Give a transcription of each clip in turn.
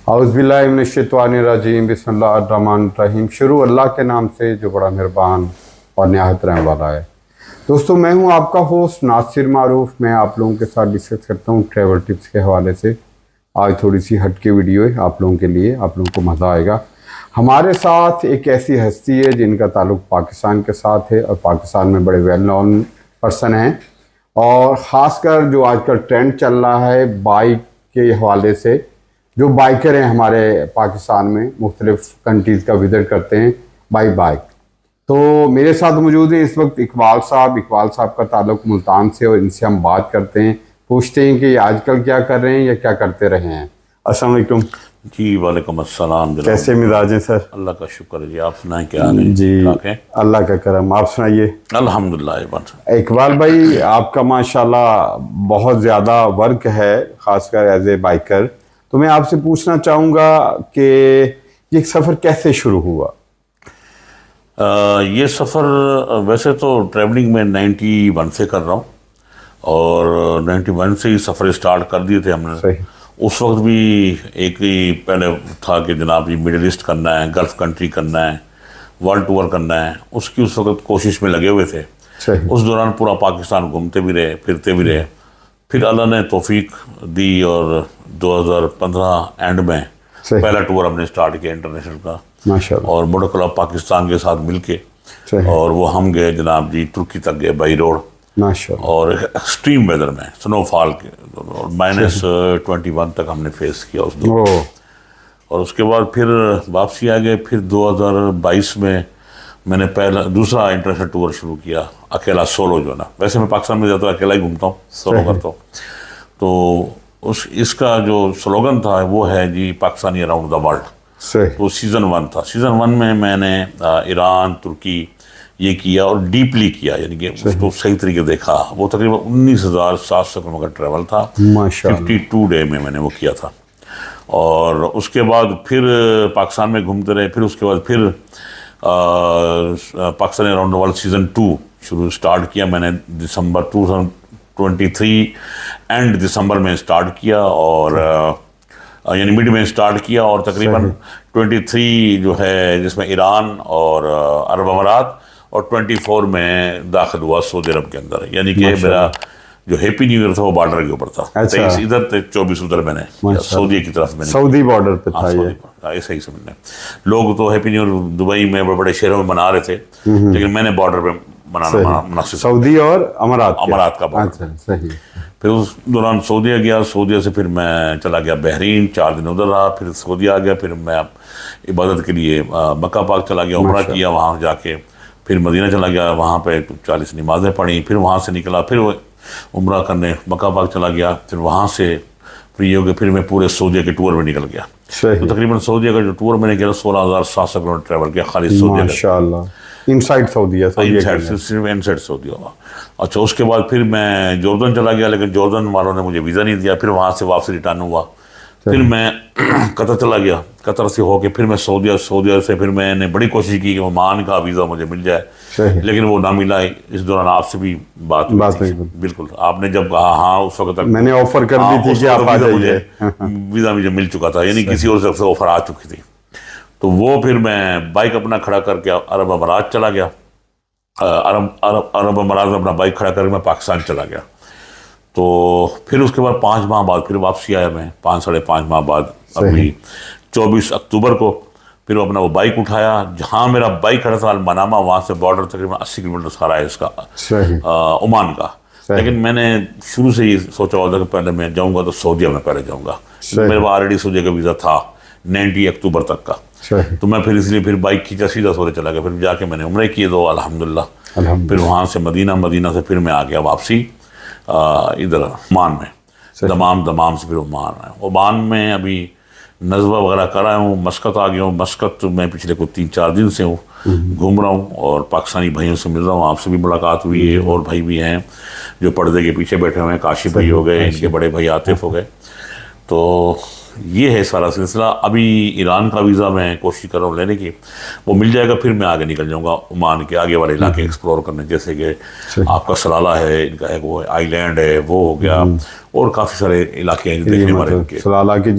औज़ुबिल्लाहिमिनश्शैतानिर्रजीम बिस्मिल्लाहिर्रहमानिर्रहीम। शुरू अल्लाह के नाम से जो बड़ा मेहरबान और निहायत रहने वाला है। दोस्तों, मैं हूं आपका होस्ट नासिर मारूफ। मैं आप लोगों के साथ डिस्कस करता हूं ट्रैवल टिप्स के हवाले से। आज थोड़ी सी हटके वीडियो है आप लोगों के लिए, आप लोगों को मज़ा आएगा। हमारे साथ एक ऐसी हस्ती है जिनका ताल्लुक़ पाकिस्तान के साथ है और पाकिस्तान में बड़े वेल नोन पर्सन हैं, और ख़ासकर जो आजकल ट्रेंड चल रहा है बाइक के हवाले से। जो बाइकर हैं हमारे पाकिस्तान में मुख्तलिफ़ कंट्रीज़ का विज़िट करते हैं बाई बाइक। तो मेरे साथ मौजूद हैं इस वक्त इकबाल साहब का ताल्लुक़ मुल्तान से, और इनसे हम बात करते हैं, पूछते हैं कि आजकल क्या कर रहे हैं या क्या करते रहे हैं। अस्सलाम वालेकुम जी। वालेकुम अस्सलाम। कैसे मिजाज हैं सर? अल्लाह का शुक्र है जी, आप सुनाएं क्या हाल है? जी अल्लाह का करम, आप सुनाइए। अल्हम्दुलिल्लाह। इकबाल भाई, आपका माशाल्लाह बहुत ज़्यादा वर्क है ख़ासकर एज ए बाइकर। तो मैं आपसे पूछना चाहूँगा कि ये सफ़र कैसे शुरू हुआ? ये सफ़र वैसे तो ट्रैवलिंग में 91 से कर रहा हूँ, और 91 से ही सफ़र स्टार्ट कर दिए थे हमने। सही। उस वक्त भी एक ही पहले था कि जनाब ये मिडिल ईस्ट करना है, गल्फ़ कंट्री करना है, वर्ल्ड टूर करना है, उसकी उस वक्त कोशिश में लगे हुए थे। सही। उस दौरान पूरा पाकिस्तान घूमते भी रहे, फिरते भी रहे। फिर अल्लाह ने तौफीक दी और 2015 एंड में पहला टूर हमने स्टार्ट किया इंटरनेशनल का, माशाल्लाह, और मोटर क्लब पाकिस्तान के साथ मिलके। और वो हम गए जनाब जी तुर्की तक गए बाई रोड, माशाल्लाह, और एक्सट्रीम वेदर में स्नोफॉल के -21 तक हमने फेस किया उस दौर। और उसके बाद फिर वापसी आ गए। फिर 2022 में मैंने दूसरा इंटरनेशनल टूर शुरू किया, अकेला सोलो जो ना। वैसे मैं पाकिस्तान में जाता हूँ अकेला ही घूमता हूँ, सोलो करता हूँ। तो इसका जो स्लोगन था वो है जी पाकिस्तानी अराउंड द वर्ल्ड। तो सीज़न 1 था। सीज़न 1 में मैंने ईरान, तुर्की ये किया और डीपली किया, यानी कि उसको सही तरीके देखा। वो तकरीबन 19,700 किलोमीटर ट्रैवल था, 52 डे में मैंने वो किया था। और उसके बाद फिर पाकिस्तान में घूमते रहे। फिर उसके बाद फिर Pakistan around the world season 2 start किया मैंने दिसंबर 2023 एंड दिसंबर में स्टार्ट किया, और यानी मिड में स्टार्ट किया। और तकरीबन 23 जो है जिसमें ईरान और अरब अमारात, और 24 में दाखिल हुआ सऊदी अरब के अंदर। यानी कि मेरा जो हैप्पी न्यू ईयर था वो बॉर्डर के ऊपर था। 23 इधर थे, 24 उधर मैंने सऊदी की तरफ मैंने, सऊदी बॉर्डर पे था ये। ऐसा ही समझना। लोग तो हैप्पी न्यू ईयर दुबई में बड़े बड़े शहरों में मना रहे थे, लेकिन मैंने बॉर्डर पे मनाना सऊदी और अमारात का बॉर्डर। सही। फिर उस दौरान सऊदीया गया। सऊदीया से फिर मैं चला गया बहरीन, 4 दिन उधर रहा। फिर सऊदीया आ गया। फिर मैं इबादत के लिए मक्का पाक चला गया, उम्रा किया वहाँ जाके। फिर मदीना चला गया, वहाँ पे 40 नमाज़ें पढ़ी। फिर वहाँ से निकला, फिर उम्रा करने मक्का पाक चला गया। फिर वहाँ से फ्री हो गया, फिर मैं पूरे सऊदीया के टूर में निकल गया। तो तकरीबन सऊदीया का जो टूर मैंने किया 16,700 किलोमीटर ट्रैवल किया खाली सऊदीया। माशाल्लाह। इनसाइड सऊदीया, सिर्फ इनसाइड सऊदीया। अच्छा, उसके बाद फिर मैं जॉर्डन चला गया, लेकिन जॉर्डन वालों ने मुझे वीज़ा नहीं दिया। फिर वहाँ से वापसी रिटर्न हुआ। फिर मैं कतर चला गया। कतर से होके फिर मैं सऊदीया से फिर मैंने बड़ी कोशिश की कि ओमान का वीज़ा मुझे मिल जाए, लेकिन वो ना मिला। इस दौरान आपसे भी बात बिल्कुल आपने जब कहा हाँ, उस वक्त तक मैंने ऑफर कर दी थी कि आप आ जाइए। वीज़ा मुझे मिल चुका था, यानी किसी और तरफ से ऑफर आ चुकी थी। तो वो फिर मैं बाइक अपना खड़ा करके अरब अमारात चला गया। अरब अमारात में अपना बाइक खड़ा करके मैं पाकिस्तान चला गया। तो फिर उसके बाद 5 माह बाद फिर वापसी आया मैं, 5-5.5 माह बाद। अभी 24 अक्टूबर को फिर अपना वो बाइक उठाया। जहाँ मेरा बाइक खड़ा था मनामा, वहाँ से बॉर्डर तकरीबन 80 किलोमीटर सारा है इसका ओमान का। लेकिन मैंने शुरू से ही सोचा हुआ था कि पहले मैं जाऊँगा तो सऊदीया में पहले जाऊँगा। मेरे पास ऑलरेडी सऊदीया का वीज़ा था 90 अक्टूबर तक का। तो मैं फिर इसलिए फिर बाइक खींचा, सीधा सऊदी चला गया। फिर जाके मैंने उम्रे किए 2 अल्हम्दुलिल्लाह। फिर वहाँ से मदीना से फिर मैं आ गया वापसी इधर ओमान में, दमाम से फिर ओमान में अभी नज़वा वगैरह कर रहा हूँ। मस्कत आ गया हूँ। मस्कत मैं पिछले को 3-4 दिन से हूँ, घूम रहा हूँ और पाकिस्तानी भाइयों से मिल रहा हूँ। आपसे भी मुलाकात हुई है, और भाई भी हैं जो पर्दे के पीछे बैठे हुए हैं। काशी भाई हो गए, इनके बड़े भाई आतिफ हो गए। तो یہ ہے سارا سلسلہ. ابھی ایران کا ویزا میں کوشش کر رہا ہوں لینے کی, وہ مل جائے گا پھر میں آگے نکل جاؤں گا عمان کے آگے والے علاقے ایکسپلور کرنے, جیسے کہ آپ کا سلالہ ہے, ان کا ایک وہ آئی لینڈ ہے وہ ہو گیا, اور کافی سارے علاقے ہیں دیکھنے والے ان کے. سلالہ کے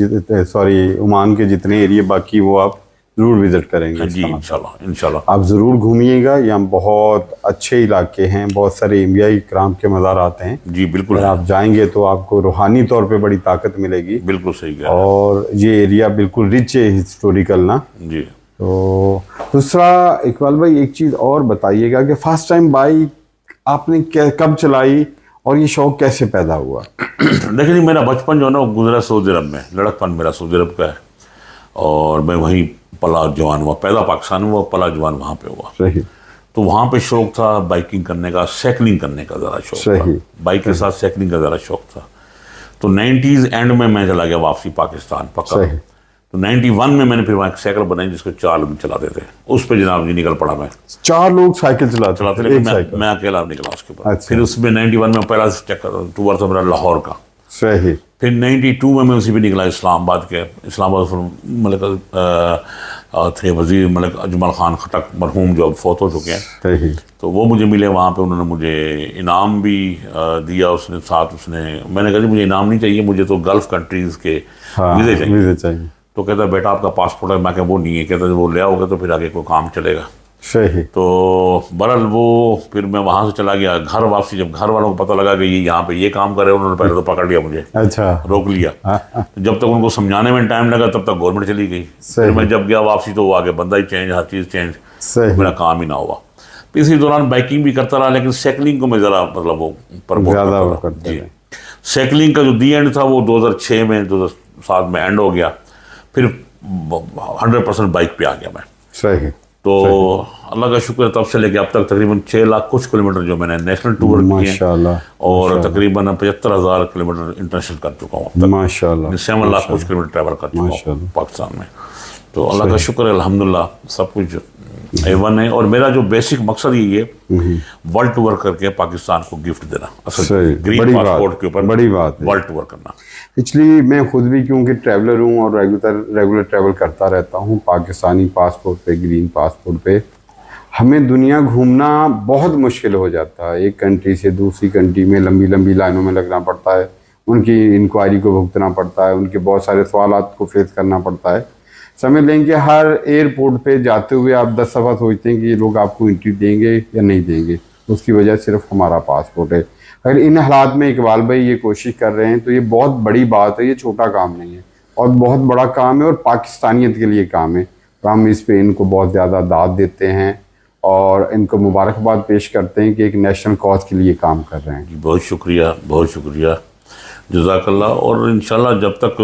عمان کے جتنے ایریا باقی وہ آپ ضرور وزٹ کریں گے. جی انشاءاللہ آپ ضرور گھومیے گا, یہاں بہت اچھے علاقے ہیں, بہت سارے انبیائی کرام کے مزارات ہیں. جی بالکل, اگر آپ جائیں گے تو آپ کو روحانی طور پہ بڑی طاقت ملے گی. بالکل صحیح کہا. اور یہ ایریا بالکل رچ ہے ہسٹوریکل نا. جی تو دوسرا اقبال بھائی ایک چیز اور بتائیے گا کہ فرسٹ ٹائم بائک آپ نے کب چلائی اور یہ شوق کیسے پیدا ہوا؟ دیکھیں میرا بچپن جو ہے نا وہ گزرا سعودی عرب میں, لڑکپن میرا سعودی عرب کا ہے, اور میں وہیں پلا جوان ہوا, پیدا پاکستان میں ہوا, پلا جوان وہاں پہ ہوا. صحیح. تو وہاں پہ شوق تھا بائکنگ کرنے کا, سائیکلنگ کرنے کا ذرا شوق تھا, بائک کے ساتھ سائیکلنگ کا ذرا شوق تھا. تو 90s اینڈ میں چلا گیا واپسی پاکستان پکا. تو 91 میں نے پھر وہاں ایک سائیکل بنائی جس کو 4 لوگ چلاتے تھے, اس پہ جناب جی نکل پڑا میں. 4 لوگ سائیکل چلاتے لیکن میں اکیلا نکلا اس کے بعد. پھر اس میں 91 میں پہلا چکر ٹور تھا میرا لاہور کا. صحیح. پھر 92 میں اسی پہ نکلا اسلام آباد کے. اسلام آباد ملک تھے وزیر ملک اجمل خان خٹک مرحوم جو اب فوت ہو چکے ہیں. صحیح. تو وہ مجھے ملے وہاں پہ, انہوں نے مجھے انعام بھی دیا. اس نے ساتھ میں نے کہا جی مجھے انعام نہیں چاہیے, مجھے تو گلف کنٹریز کے ویزے چاہیے. تو کہتا ہے بیٹا آپ کا پاسپورٹ ہے. میں کہ وہ نہیں ہے. کہتا ہے وہ لے آؤ گے تو پھر آگے کوئی کام چلے گا. صحیح. تو بہرحال وہ پھر میں وہاں سے چلا گیا گھر واپسی. جب گھر والوں کو پتہ لگا کہ یہ یہاں پہ یہ کام کرے, انہوں نے پہلے تو پکڑ لیا مجھے. اچھا. روک لیا. جب تک ان کو سمجھانے میں ٹائم لگا تب تک گورنمنٹ چلی گئی. پھر میں جب گیا واپسی تو وہ آگے بندہ ہی چینج, ہر چیز چینج, میرا کام ہی نہ ہوا. اسی دوران بائکنگ بھی کرتا رہا, لیکن سائیکلنگ کو میں ذرا مطلب وہ پرموٹ کرتا. جی سائیکلنگ کا جو دی اینڈ تھا وہ 2006 میں 2007 میں اینڈ ہو گیا. پھر 100% بائک پہ آ گیا میں. صحیح. تو اللہ کا شکر ہے تب سے لے کے اب تک تقریباً 6 لاکھ کچھ کلومیٹر جو میں نے نیشنل ٹور کیے ہیں, اور تقریباً 75,000 کلومیٹر انٹرنیشنل کر چکا ہوں اب تک. ماشاء اللہ. 7 لاکھ کچھ کلومیٹر ٹریول کر چکا ہوں پاکستان میں. تو اللہ کا شکر ہے الحمدللہ سب کچھ A1 ہے. اور میرا جو بیسک مقصد یہ ہے ورلڈ ٹور کر کے پاکستان کو گفٹ دینا. اصل گرین پاسپورٹ کے اوپر بڑی بات ہے ورلڈ ٹور کرنا. ایکچولی میں خود بھی کیونکہ ٹریولر ہوں اور ریگولر ٹریول کرتا رہتا ہوں پاکستانی پاسپورٹ پہ, گرین پاسپورٹ پہ. ہمیں دنیا گھومنا بہت مشکل ہو جاتا ہے. ایک کنٹری سے دوسری کنٹری میں لمبی لائنوں میں لگنا پڑتا ہے, ان کی انکوائری کو بھگتنا پڑتا ہے, ان کے بہت سارے سوالات کو فیس کرنا پڑتا ہے. سمجھ لیں کہ ہر ایئرپورٹ پہ جاتے ہوئے آپ 10 دفعہ سوچتے ہیں کہ یہ لوگ آپ کو انٹری دیں گے یا نہیں دیں گے. اس کی وجہ صرف ہمارا پاسپورٹ ہے. اگر ان حالات میں اقبال بھائی یہ کوشش کر رہے ہیں تو یہ بہت بڑی بات ہے, یہ چھوٹا کام نہیں ہے اور بہت بڑا کام ہے, اور پاکستانیت کے لیے کام ہے. تو ہم اس پہ ان کو بہت زیادہ داد دیتے ہیں اور ان کو مبارکباد پیش کرتے ہیں کہ ایک نیشنل کاز کے لیے کام کر رہے ہیں. بہت شکریہ جزاک اللہ. اور انشاءاللہ جب تک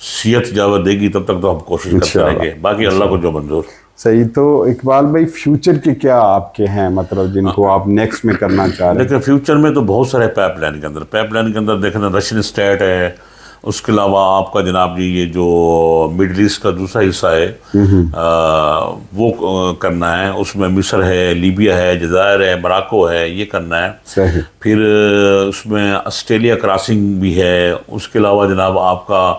صحت اجازت دے گی تب تک تو ہم کوشش کرتے رہیں گے, باقی اللہ کو جو منظور. صحیح. تو اقبال بھائی فیوچر کے کیا آپ کے ہیں مطلب جن کو آپ نیکسٹ میں کرنا چاہ رہے ہیں؟ لیکن فیوچر میں تو بہت سارے پائپ لائن کے اندر دیکھنا رشین اسٹیٹ ہے. اس کے علاوہ آپ کا جناب جی یہ جو مڈل ایسٹ کا دوسرا حصہ ہے وہ کرنا ہے. اس میں مصر ہے, لیبیا ہے, جزائر ہے, مراکو ہے, یہ کرنا ہے. صحیح. پھر اس میں آسٹریلیا کراسنگ بھی ہے. اس کے علاوہ جناب آپ کا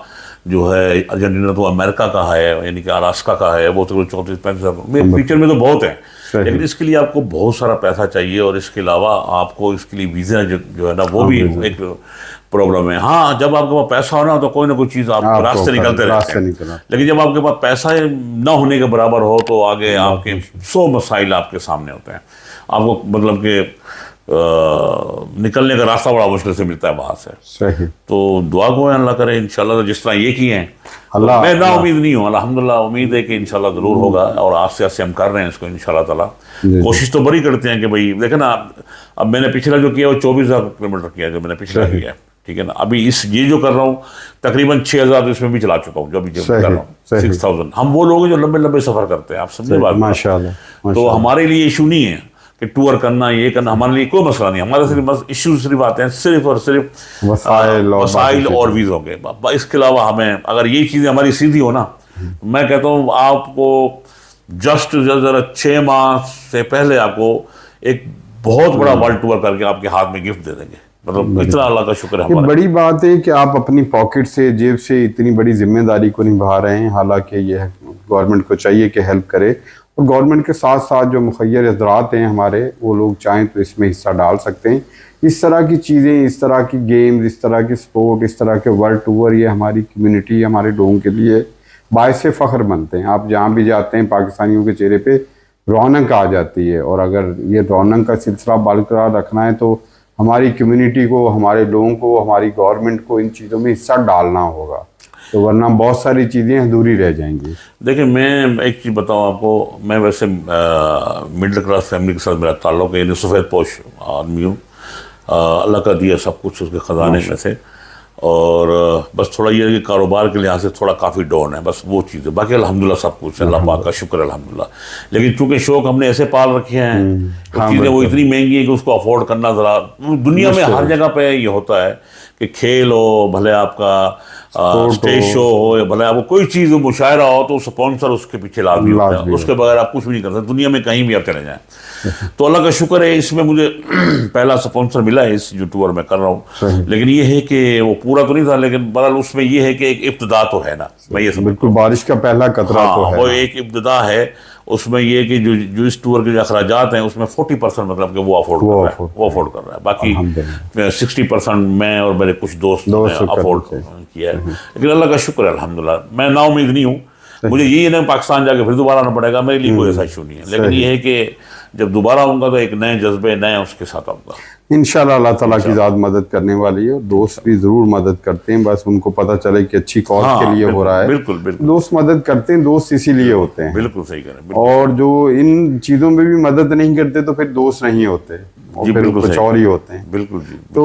جو ہے ارجنٹینا تو امریکہ کا ہے, یعنی کہ الاسکا کا ہے, وہ تو 34-35 فیوچر میں تو بہت ہیں. لیکن اس کے لیے آپ کو بہت سارا پیسہ چاہیے, اور اس کے علاوہ آپ کو اس کے لیے ویزا جو ہے نا وہ بھی ایک پرابلم ہے. ہاں جب آپ کے پاس پیسہ ہونا تو کوئی نہ کوئی چیز آپ راستے نکلتے رہتے ہیں, لیکن جب آپ کے پاس پیسہ نہ ہونے کے برابر ہو تو آگے آپ کے 100 مسائل آپ کے سامنے ہوتے ہیں. آپ کو مطلب کہ نکلنے کا راستہ بڑا مشکل سے ملتا ہے وہاں سے. صحیح. تو دعا کو اللہ کرے انشاءاللہ جس طرح یہ کیے ہیں. میں نا امید نہیں ہوں, الحمدللہ امید ہے کہ انشاءاللہ ضرور ہوگا, اور آستے آستے ہم کر رہے ہیں اس کو انشاءاللہ تعالیٰ. کوشش تو بڑی کرتے ہیں کہ بھائی دیکھیں نا, اب میں نے پچھلا جو کیا وہ 24,000 کلومیٹر کیا جو میں نے پچھلا کیا ہے, ٹھیک ہے نا. ابھی یہ جو کر رہا ہوں تقریباً 6,000 اس میں بھی چلا چکا ہوں, جو ابھی کر رہا ہوں 6,000. ہم وہ لوگ ہیں جو لمبے سفر کرتے ہیں, آپ سمجھے بات. ماشاءاللہ. تو ہمارے لیے ایشو نہیں ہے کہ ٹور کرنا, یہ کرنا, ہمارے لیے کوئی مسئلہ نہیں. ہمارے صرف ایشو صرف آتے ہیں صرف اور صرف وسائل اور ویزوں کے. اس کے علاوہ ہمیں اگر یہ چیزیں ہماری سیدھی ہو نا, میں کہتا ہوں آپ کو جسٹ ذرا 6 ماہ سے پہلے آپ کو ایک بہت بڑا ورلڈ ٹور کر کے آپ کے ہاتھ میں گفٹ دے دیں گے. मतलब इतना अल्लाह का शुक्र है ये हमारा। बड़ी बात है कि आप अपनी पॉकेट से, जेब से इतनी बड़ी जिम्मेदारी को निभा रहे हैं। हालांकि ये गवर्नमेंट को चाहिए कि हेल्प करे, और गवर्नमेंट के साथ साथ जो मुखय्यर हजरात हैं हमारे, वो लोग चाहें तो इसमें हिस्सा डाल सकते हैं। इस तरह की चीज़ें, इस तरह की गेम्स, इस तरह की स्पोर्ट, इस तरह के वर्ल्ड टूर, ये हमारी कम्युनिटी, हमारे लोगों के लिए बायसे फ़ख्र बनते हैं। आप जहाँ भी जाते हैं पाकिस्तानियों के चेहरे पे रौनक आ जाती है, और अगर ये रौनक का सिलसिला बरकरार रखना है तो हमारी कम्युनिटी को, हमारे लोगों को, हमारी गवर्नमेंट को इन चीज़ों में हिस्सा डालना होगा, तो वरना बहुत सारी चीज़ें अधूरी रह जाएंगी। देखिए, मैं एक चीज़ बताऊं आपको, मैं वैसे मिडिल क्लास फैमिली के साथ मेरा ताल्लुक है, यानी सफ़ेद पोश आदमी हूँ। अल्लाह का दिया सब कुछ उसके ख़जाने में से, और बस थोड़ा ये है कि कारोबार के लिहाज से थोड़ा काफ़ी डाउन है, बस वो चीज़ है। बाकी अल्हम्दुलिल्लाह सब कुछ अल्लाह पाक का शुक्र है, अल्हम्दुलिल्लाह। लेकिन चूंकि शौक हमने ऐसे पाल रखे हैं, चीज़ें वो इतनी महंगी है कि उसको अफोर्ड करना ज़रा, दुनिया में हर जगह पे ये होता है कि खेल हो, भले आपका स्टेज शो हो, या भले आपको कोई चीज़ हो, मुशायरा हो, तो स्पॉन्सर उसके पीछे लाजमी होता है। उसके बगैर आप कुछ भी नहीं कर सकते, दुनिया में कहीं भी आप चले जाएं। तो अल्लाह का शुक्र है, इसमें मुझे पहला स्पॉन्सर मिला है इस जो टूर में कर रहा हूँ। लेकिन ये है कि वो पूरा तो नहीं था, लेकिन बहरहाल उसमें ये है कि एक इब्तिदा तो है ना, मैं ये समझ, बिल्कुल बारिश का पहला कतरा तो है, वो एक इब्तिदा है। उसमें ये कि जो इस टूर के जो अखराजात हैं उसमें 40% मतलब कि वो अफोर्ड कर रहा है, बाकी 60% मैं और मेरे कुछ दोस्त ने अफोर्ड किया है। लेकिन अल्लाह का शुक्र है, अल्हम्दुलिल्लाह। मैं नाउमीद नहीं हूँ, मुझे यही है पाकिस्तान जाके फिर दोबारा आना पड़ेगा, मेरे लिए कोई ऐसा इशू नहीं है। लेकिन ये है कि जब दोबारा आऊँगा तो एक नए जज्बे, नए उसके साथ आऊँगा इंशाल्लाह। अल्लाह ताला की ज़ात मदद करने वाली है, और दोस्त भी ज़रूर मदद करते हैं, बस उनको पता चले कि अच्छी कॉज के लिए हो रहा है। बिल्कुल बिल्कुल, दोस्त मदद करते हैं, दोस्त इसीलिए होते हैं। बिल्कुल सही करें। और जो इन चीज़ों में भी मदद नहीं करते तो फिर दोस्त नहीं होते, और फिर कुछ और ही होते हैं। बिल्कुल जी। तो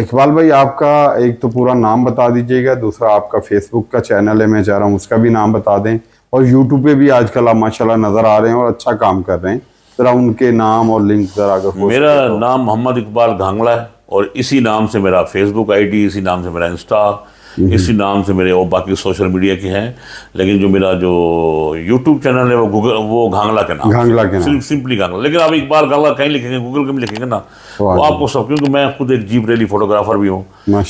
इकबाल भाई, आपका एक तो पूरा नाम बता दीजिएगा, दूसरा आपका फेसबुक का चैनल है, मैं चाह रहा हूँ उसका भी नाम बता दें, और यूट्यूब पे भी आजकल आप माशाल्लाह नज़र आ रहे हैं और अच्छा काम कर रहे हैं, जरा उनके नाम और लिंक जरा अगर हो। मेरा नाम मोहम्मद इकबाल घांगला है, और इसी नाम से मेरा फेसबुक आईडी, इसी नाम से मेरा इंस्टा, इसी नाम से मेरे और बाकी सोशल मीडिया के हैं। लेकिन जो मेरा जो यूट्यूब चैनल है वो घांगला के नाम, घांगला के नाम, सिंपली घांगला। लेकिन आप इकबाल घांगला कहीं लिखेंगे, गूगल के भी लिखेंगे ना, तो आपको सब, क्योंकि मैं खुद एक जीप रैली फोटोग्राफर भी हूँ,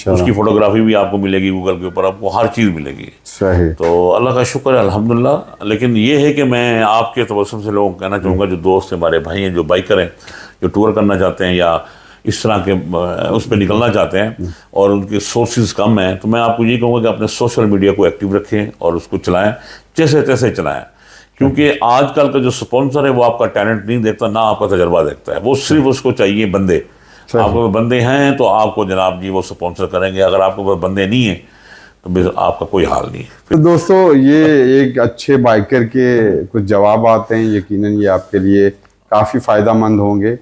उसकी फोटोग्राफी भी आपको मिलेगी गूगल के ऊपर, आपको हर चीज़ मिलेगी। सही। तो अल्लाह का शुक्र है, अल्हम्दुलिल्लाह। लेकिन ये है कि मैं आपके तबस्सुम से लोगों को कहना चाहूँगा, जो दोस्त हैं, हमारे भाई हैं, जो बाइकर हैं, जो टूर करना चाहते हैं या इस तरह के उस पर निकलना चाहते हैं और उनके सोर्सेज कम हैं, तो मैं आपको ये कहूँगा कि अपने सोशल मीडिया को एक्टिव रखें और उसको चलाएं, जैसे तैसे चलाएं। क्योंकि आजकल का जो स्पॉन्सर है वो आपका टैलेंट नहीं देखता, ना आपका तजर्बा देखता है, वो सिर्फ उसको चाहिए बंदे। आपको बंदे हैं तो आपको जनाब जी वो स्पॉन्सर करेंगे, अगर आपको बंदे नहीं हैं तो आपका कोई हाल नहीं है। तो दोस्तों, ये एक अच्छे बाइकर के कुछ जवाब आते हैं, यकीनन ये आपके लिए काफ़ी फ़ायदेमंद होंगे।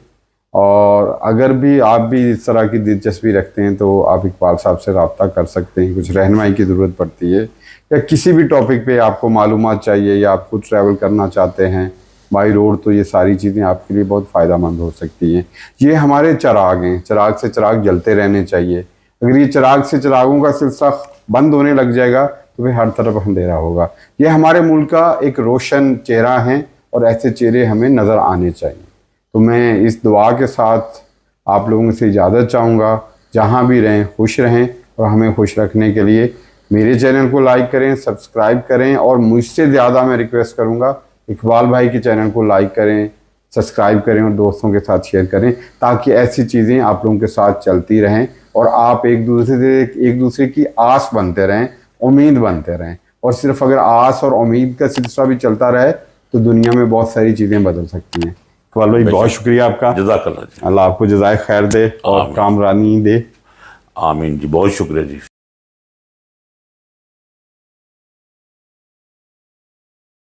और अगर भी आप भी इस तरह की दिलचस्पी रखते हैं तो आप इकबाल साहब से रब्ता कर सकते हैं। कुछ रहनुमाई की ज़रूरत पड़ती है या किसी भी टॉपिक पे आपको मालूमात चाहिए या आप खुद ट्रैवल करना चाहते हैं बाई रोड, तो ये सारी चीज़ें आपके लिए बहुत फ़ायदेमंद हो सकती हैं। ये हमारे चिराग हैं, चिराग से चिराग जलते रहने चाहिए। अगर ये चिराग से चिरागों का सिलसिला बंद होने लग जाएगा तो फिर हर तरफ अंधेरा होगा। ये हमारे मुल्क का एक रोशन चेहरा है और ऐसे चेहरे हमें नज़र आने चाहिए। तो मैं इस दुआ के साथ आप लोगों से इजाज़त चाहूँगा, जहाँ भी रहें खुश रहें, और हमें खुश रखने के लिए मेरे चैनल को लाइक करें, सब्सक्राइब करें, और मुझसे ज़्यादा मैं रिक्वेस्ट करूँगा इकबाल भाई के चैनल को लाइक करें, सब्सक्राइब करें और दोस्तों के साथ शेयर करें, ताकि ऐसी चीज़ें आप लोगों के साथ चलती रहें और आप एक दूसरे की आस बनते रहें, उम्मीद बनते रहें। और सिर्फ अगर आस और उम्मीद का सिलसिला भी चलता रहे तो दुनिया में बहुत सारी चीज़ें बदल सकती हैं। इकबाल भाई, बहुत शुक्रिया आपका, जज़ाकल्लाह जी। अल्लाह आपको जज़ाए खैर दे और कामरानी दे। आमीन जी, बहुत शुक्रिया जी।